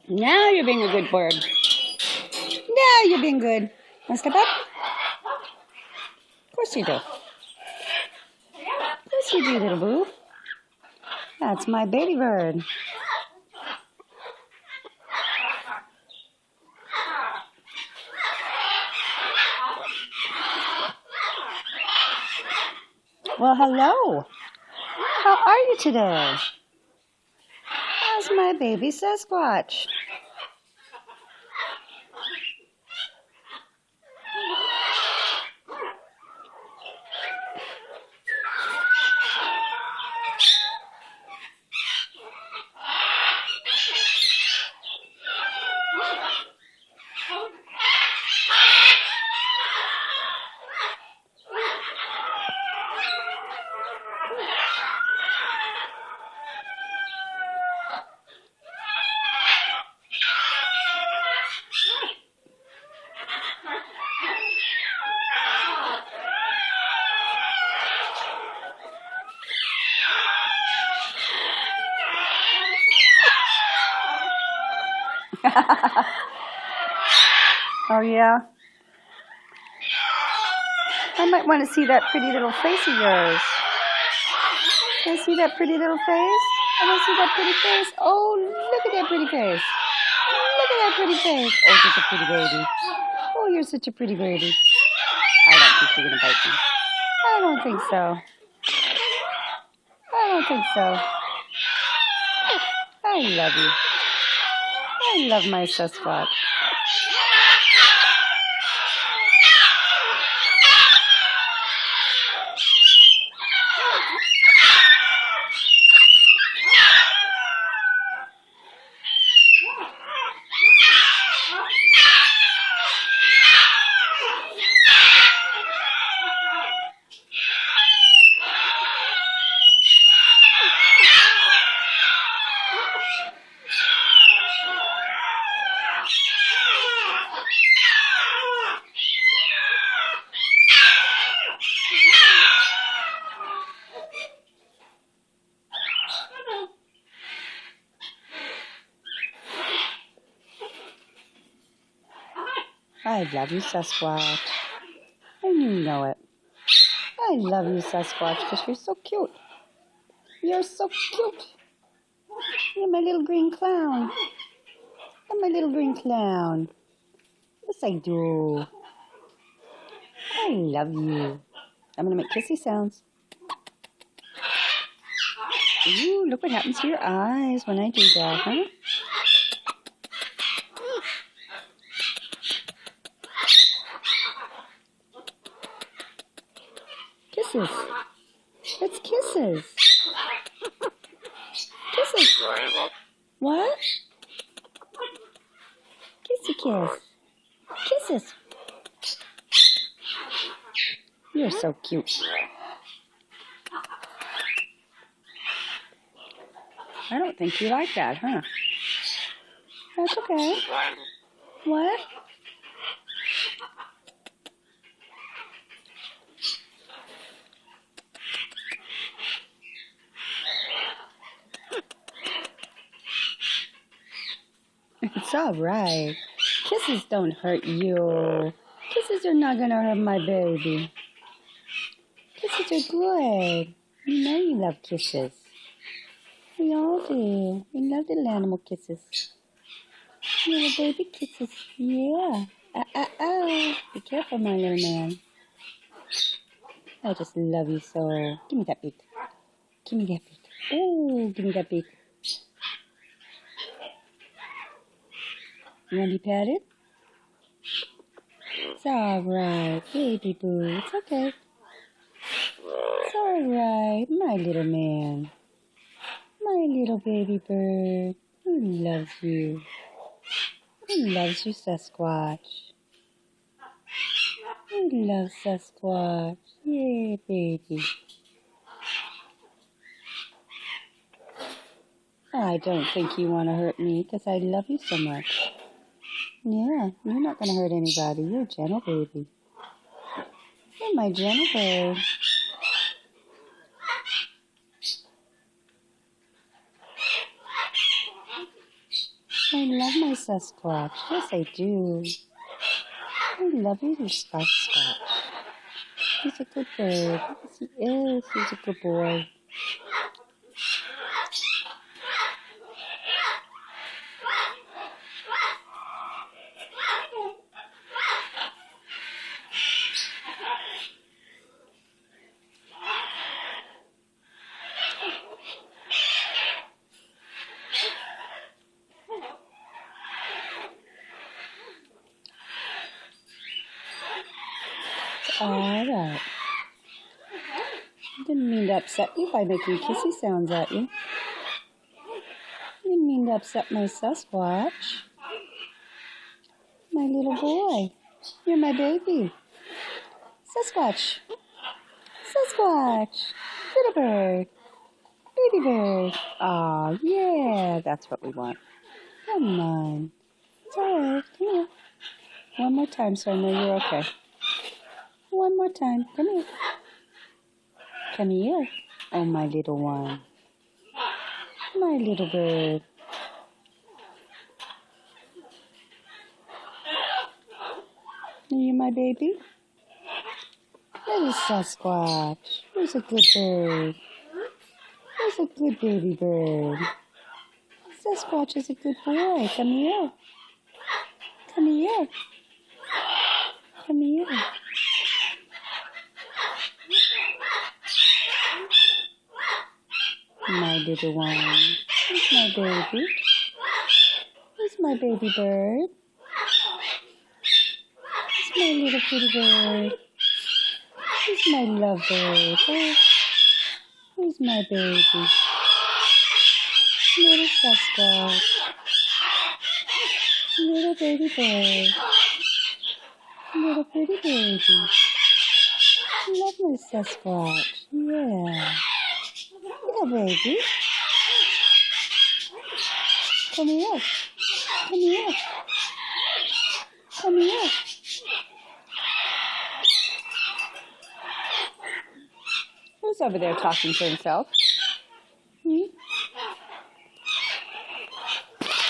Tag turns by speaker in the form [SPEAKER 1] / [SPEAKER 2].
[SPEAKER 1] Now you're being a good bird. Now you're being good. Want to step up? Of course you do. Of course you do, little boo. That's my baby bird. Well, hello. How are you today? How's my baby Sasquatch? Oh, yeah? I might want to see that pretty little face of yours. Can I see that pretty little face? I want to see that pretty face. Oh, look at that pretty face. Look at that pretty face. Oh, such a pretty baby. Oh, you're such a pretty baby. I don't think you're going to bite me. I don't think so. I don't think so. I love you. I love my Sasquatch. I love you, Sasquatch. And you know it. I love you, Sasquatch, because you're so cute. You're so cute. You're my little green clown. You're my little green clown. Yes, I do. I love you. I'm going to make kissy sounds. Ooh, look what happens to your eyes when I do that, huh? Kisses. It's kisses. Kisses. What? Kissy kiss. Kisses. You're so cute. I don't think you like that, huh? That's okay. What? It's all right. Kisses don't hurt you. Kisses are not going to hurt my baby. Kisses are good. You know you love kisses. We all do. We love little animal kisses. Little baby kisses. Yeah. Be careful, my little man. I just love you so. Give me that beak. Give me that beak. Oh, give me that beak. You want to be patted? It's all right, baby boo. It's okay. It's all right, my little man. My little baby bird. Who loves you? Who loves you, Sasquatch? Who loves Sasquatch? Yeah, baby. I don't think you want to hurt me because I love you so much. Yeah, you're not going to hurt anybody. You're a gentle baby. You're my gentle bird. I love my Sasquatch. Yes, I do. I love you, Sasquatch. He's a good bird. Yes, he is. He's a good boy. All right. Didn't mean to upset you by making kissy sounds at you. Didn't mean to upset my Sasquatch. My little boy. You're my baby. Sasquatch. Sasquatch. Little bird. Baby bird. Aw, yeah, that's what we want. Come on. It's all right. Come here. One more time so I know you're okay. One more time. Come here. Come here. Oh, my little one. My little bird. Are you my baby? Little Sasquatch. Who's a good bird? Who's a good baby bird? Sasquatch is a good boy. Come here. Come here. Come here. My little one. Who's my baby? Who's my baby bird? Who's my little pretty bird? Who's my love bird? Oh, who's my baby? Little Sasquatch. Little baby bird. Little pretty baby. Love my Sasquatch. Yeah. Yeah, baby. Come here. Come here. Come here. Who's over there talking to himself?